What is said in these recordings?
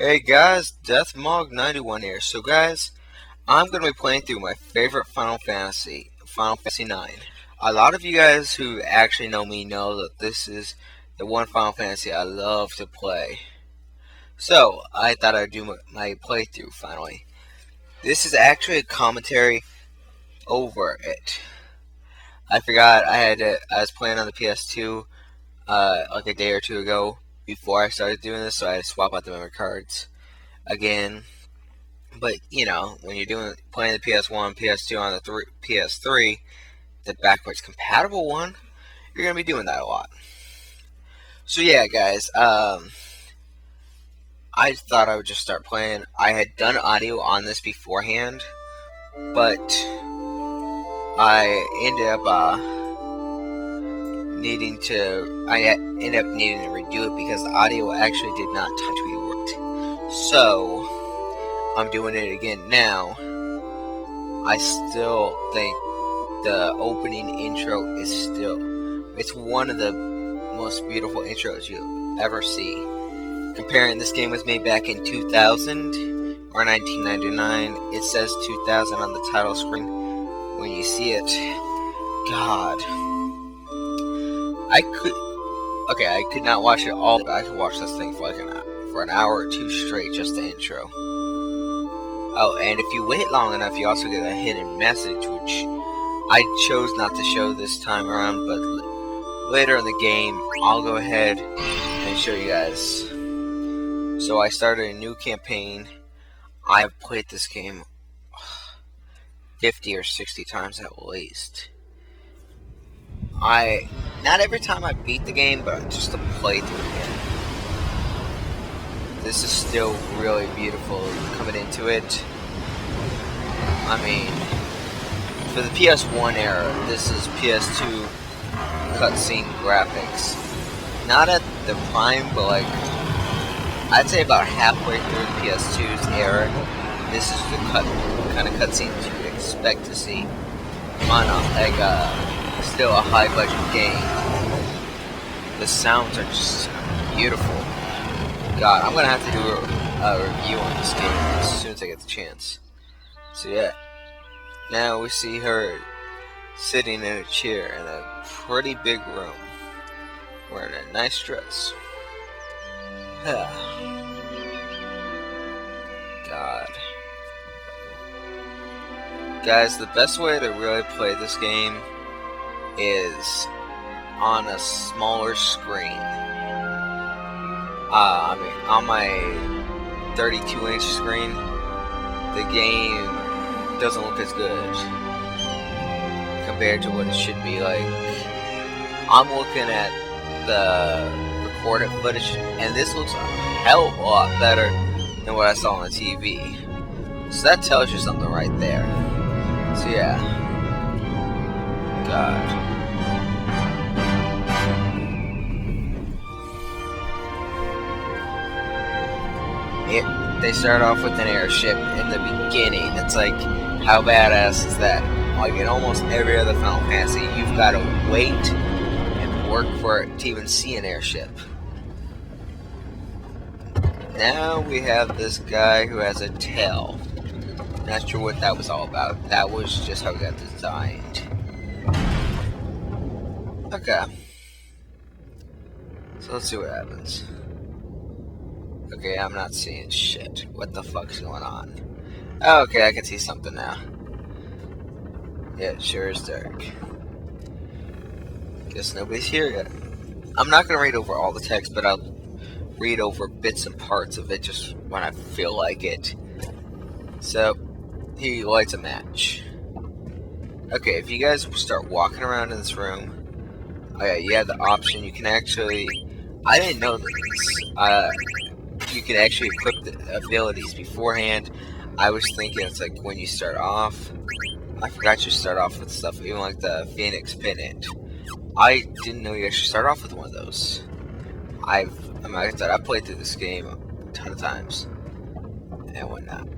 Hey guys, DeathMog91 here. So guys, I'm going to be playing through my favorite Final Fantasy, Final Fantasy 9. A lot of you guys who actually know me know that this is the one Final Fantasy I love to play. So, I thought I'd do my playthrough finally. This is actually a commentary over it. I forgot I was playing on the PS2 like a day or two ago before I started doing this, so I had to swap out the memory cards again. But when you're playing the PS1, PS2 on the PS3, the backwards compatible one, you're gonna be doing that a lot. So yeah, guys, I thought I would just start playing. I had done audio on this beforehand, but I ended up needing to. ended up needing to redo it because the audio actually did not touch me worked. So I'm doing it again now. I still think the opening intro is it's one of the most beautiful intros you'll ever see. Comparing this game was made back in 2000 or 1999. It says 2000 on the title screen when you see it. God. I could not watch it all, but I could watch this thing for an hour or two straight, just the intro. Oh, and if you wait long enough, you also get a hidden message, which I chose not to show this time around, but later in the game, I'll go ahead and show you guys. So I started a new campaign. I've played this game 50 or 60 times at least. Not every time I beat the game, but just to play through it. This is still really beautiful coming into it. I mean, for the PS1 era, this is PS2 cutscene graphics. Not at the prime, but I'd say about halfway through the PS2's era, this is the kind of cutscenes you would expect to see on still a high budget game. The sounds are just beautiful. God, I'm gonna have to do a review on this game as soon as I get the chance. So yeah, now we see her sitting in a chair in a pretty big room, wearing a nice dress. God. Guys, the best way to really play this game is on a smaller screen. On my 32-inch screen, the game doesn't look as good compared to what it should be like. I'm looking at the recorded footage, and this looks a hell of a lot better than what I saw on the TV. So that tells you something right there. So yeah. God. They start off with an airship in the beginning. It's like, how badass is that? Like in almost every other Final Fantasy, you've got to wait and work for it to even see an airship. Now we have this guy who has a tail. Not sure what that was all about. That was just how it got designed. Okay. So let's see what happens. Okay, I'm not seeing shit. What the fuck's going on? Oh, okay, I can see something now. Yeah, it sure is dark. Guess nobody's here yet. I'm not gonna read over all the text, but I'll read over bits and parts of it just when I feel like it. So, he lights a match. Okay, if you guys start walking around in this room, okay, you have the option. You can actually, I didn't know this. You can actually equip the abilities beforehand. I was thinking it's like when you start off. I forgot you start off with stuff, even like the Phoenix Pendant. I didn't know you actually start off with one of those. Like I said, I played through this game a ton of times and whatnot.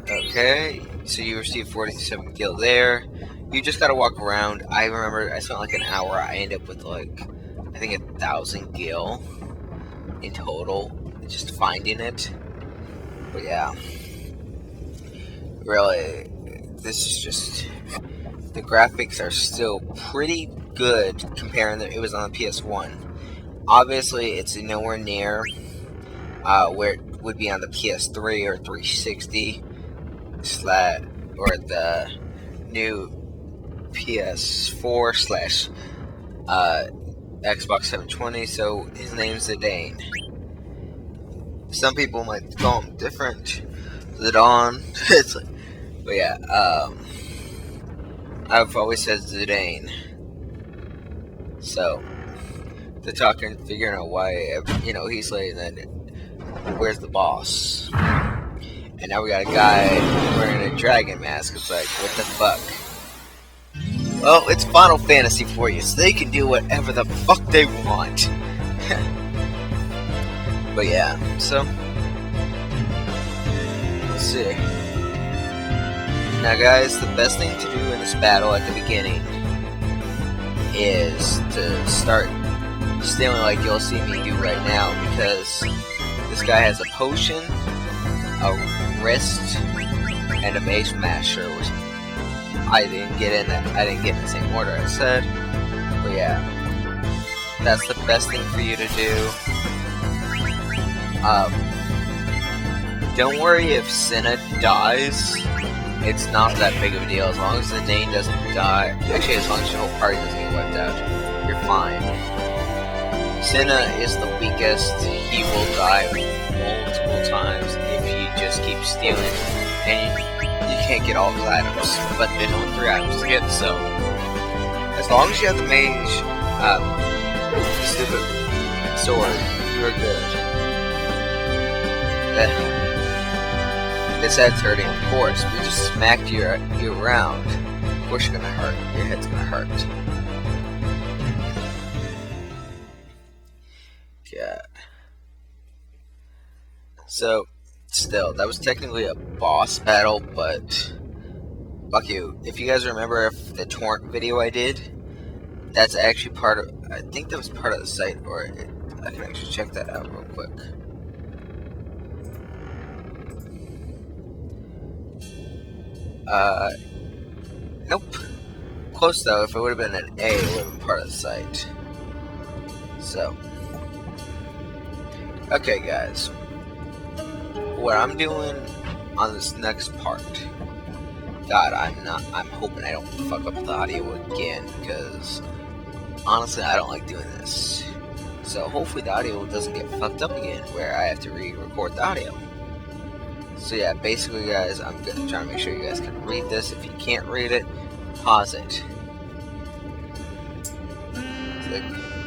Okay, so you receive 47 gil there. You just gotta walk around. I remember I spent like an hour. I ended up with I think 1,000 gil in total. just finding it. But yeah, really, this is just, the graphics are still pretty good comparing it was on the PS1. Obviously, it's nowhere near where it would be on the PS3 or 360 or the new PS4 slash Xbox 720. So his name's Zidane. Some people might call him different, Zidane. It's like, but yeah, I've always said Zidane. So they're talking, figuring out why, he's late, and then where's the boss? And now we got a guy wearing a dragon mask. It's like, what the fuck? Well, it's Final Fantasy for you, so they can do whatever the fuck they want. But yeah, so let's see. Now guys, the best thing to do in this battle at the beginning is to start stealing like you'll see me do right now, because this guy has a potion, a wrist, and a base smasher, which I didn't get in the same order I said. But yeah, that's the best thing for you to do. Don't worry if Senna dies. It's not that big of a deal as long as Zidane doesn't die. Actually, as long as your whole party doesn't get wiped out, you're fine. Senna is the weakest. He will die multiple times if you just keep stealing, and you can't get all his items. But there's only 3 items to get, so as long as you have the mage, stupid sword, you're good. His head's hurting, of course. We just smacked you around. Of course you're gonna hurt. Your head's gonna hurt. God. So, still, that was technically a boss battle, but fuck you. If you guys remember the torrent video I did, that's actually part of, I think that was part of the site, or I can actually check that out real quick. Nope. Close though. If it would have been an A, it would have been part of the site. So, okay, guys. What I'm doing on this next part, God, I'm hoping I don't fuck up the audio again, because honestly, I don't like doing this. So hopefully the audio doesn't get fucked up again, where I have to re-record the audio. So yeah, basically guys, I'm gonna try to make sure you guys can read this. If you can't read it, pause it.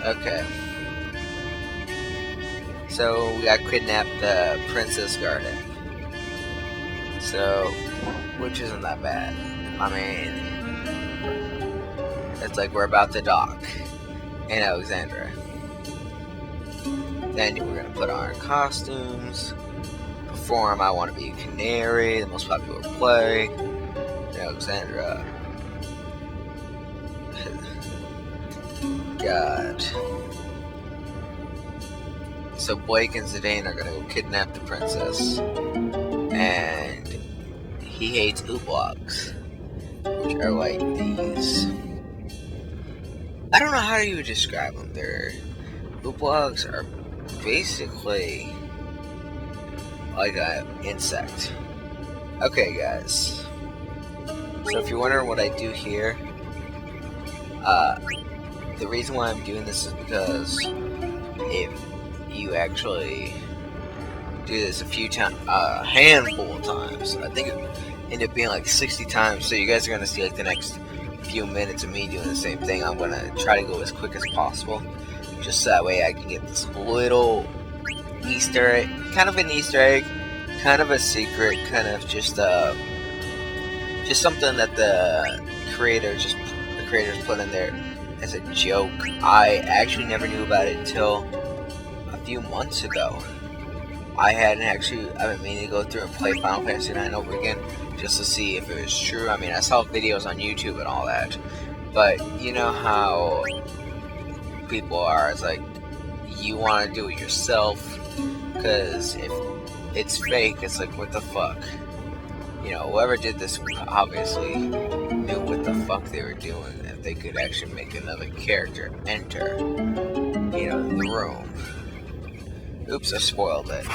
Okay. So we got kidnapped the Princess Garden. So, which isn't that bad. I mean, it's like we're about to dock in Alexandria. Then we're gonna put on our costumes. Perform I Want to Be a Canary, the most popular play in Alexandria. God. So Blake and Zidane are gonna go kidnap the princess, and he hates ooblogs, which are like these. I don't know how you would describe them. Ooblogs are basically like an insect. Okay, guys. So if you're wondering what I do here, the reason why I'm doing this is because if you actually do this a handful of times, I think it ended up being like 60 times. So you guys are gonna see like the next few minutes of me doing the same thing. I'm gonna try to go as quick as possible, just so that way I can get this little Easter egg, kind of an Easter egg, kind of a secret, kind of just something that the creators put in there as a joke. I actually never knew about it until a few months ago. I've been meaning to go through and play Final Fantasy IX over again just to see if it was true. I mean, I saw videos on YouTube and all that, but you know how people are. It's like you want to do it yourself, Because if it's fake, it's like, what the fuck? You know, whoever did this obviously knew what the fuck they were doing, and they could actually make another character enter, you know, the room. Oops, I spoiled it.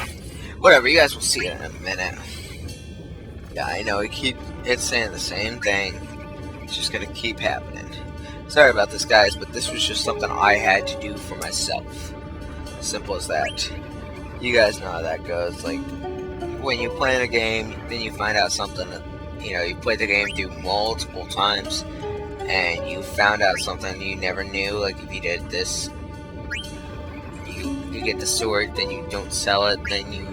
Whatever, you guys will see it in a minute. Yeah, I know, it's saying the same thing. It's just gonna keep happening. Sorry about this, guys, but this was just something I had to do for myself. Simple as that. You guys know how that goes. Like, when you play a game, then you find out something that, you know, you played the game through multiple times, and you found out something you never knew. Like, if you did this, you get the sword, then you don't sell it, then you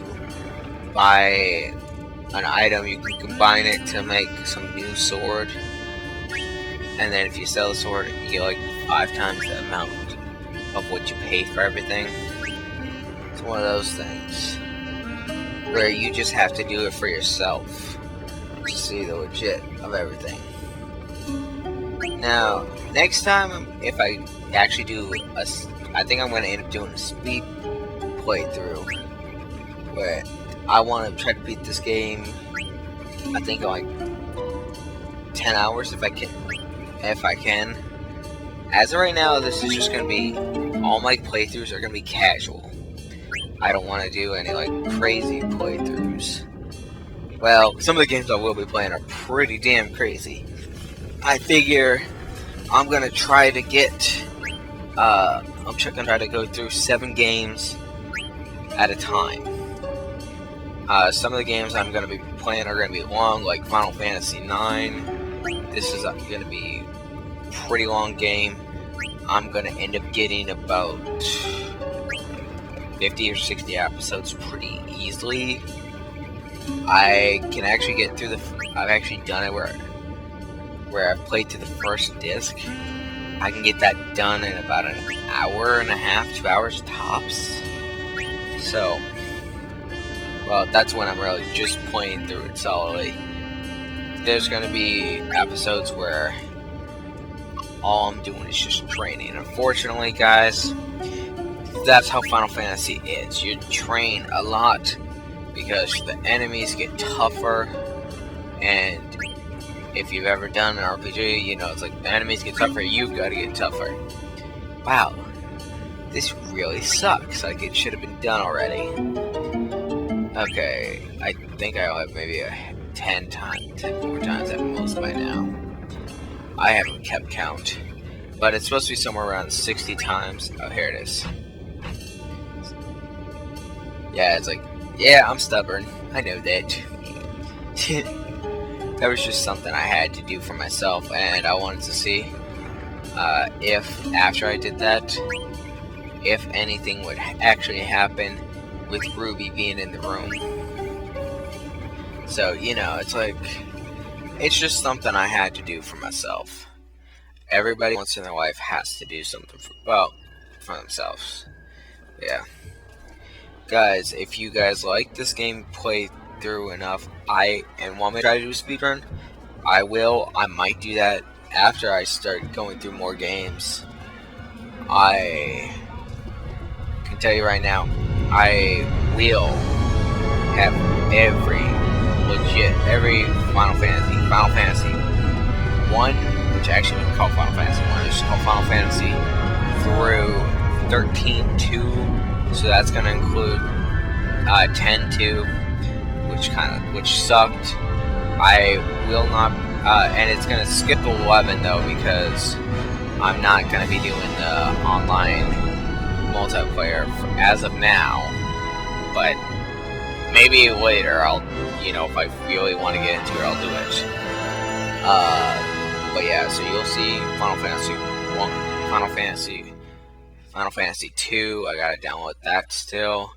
buy an item, you can combine it to make some new sword, and then if you sell the sword, you get like 5 times the amount of what you pay for everything. It's one of those things where you just have to do it for yourself to see the legit of everything. Now, next time, if I actually do I think I'm going to end up doing a speed playthrough where I want to try to beat this game, I think in like 10 hours if I can. As of right now, this is just going to be, all my playthroughs are going to be casual. I don't want to do any like crazy playthroughs. Well, some of the games I will be playing are pretty damn crazy. I figure I'm going to try to get, I'm going to try to go through 7 games at a time. Some of the games I'm going to be playing are going to be long, like Final Fantasy IX. This is going to be a pretty long game. I'm going to end up getting about 50 or 60 episodes pretty easily. I can actually get through I've actually done it where I've played to the first disc. I can get that done in about an hour and a half, 2 hours tops. So, well, that's when I'm really just playing through it solidly. There's going to be episodes where all I'm doing is just training. Unfortunately, guys, that's how Final Fantasy is. You train a lot because the enemies get tougher, and if you've ever done an RPG, you know, it's like the enemies get tougher, you've got to get tougher. Wow, this really sucks. Like, it should have been done already. Okay, I think I'll have maybe 10 more times at most by now. I haven't kept count, but it's supposed to be somewhere around 60 times. Oh, here it is. Yeah, it's like, yeah, I'm stubborn. I know that. That was just something I had to do for myself, and I wanted to see if, after I did that, if anything would actually happen with Ruby being in the room. So, you know, it's like, it's just something I had to do for myself. Everybody once in their life has to do something for themselves. Yeah. Guys, if you guys like this game playthrough enough, and want me to try to do a speedrun, I will. I might do that after I start going through more games. I can tell you right now, I will have every Final Fantasy 1, which actually isn't called Final Fantasy 1, it's just called Final Fantasy through 13-2, so that's going to include 10-2, which sucked. I will not, and it's going to skip 11 though, because I'm not going to be doing the online multiplayer as of now, but maybe later if I really want to get into it, I'll do it. But yeah, so you'll see Final Fantasy 1, Final Fantasy 2, I gotta download that still.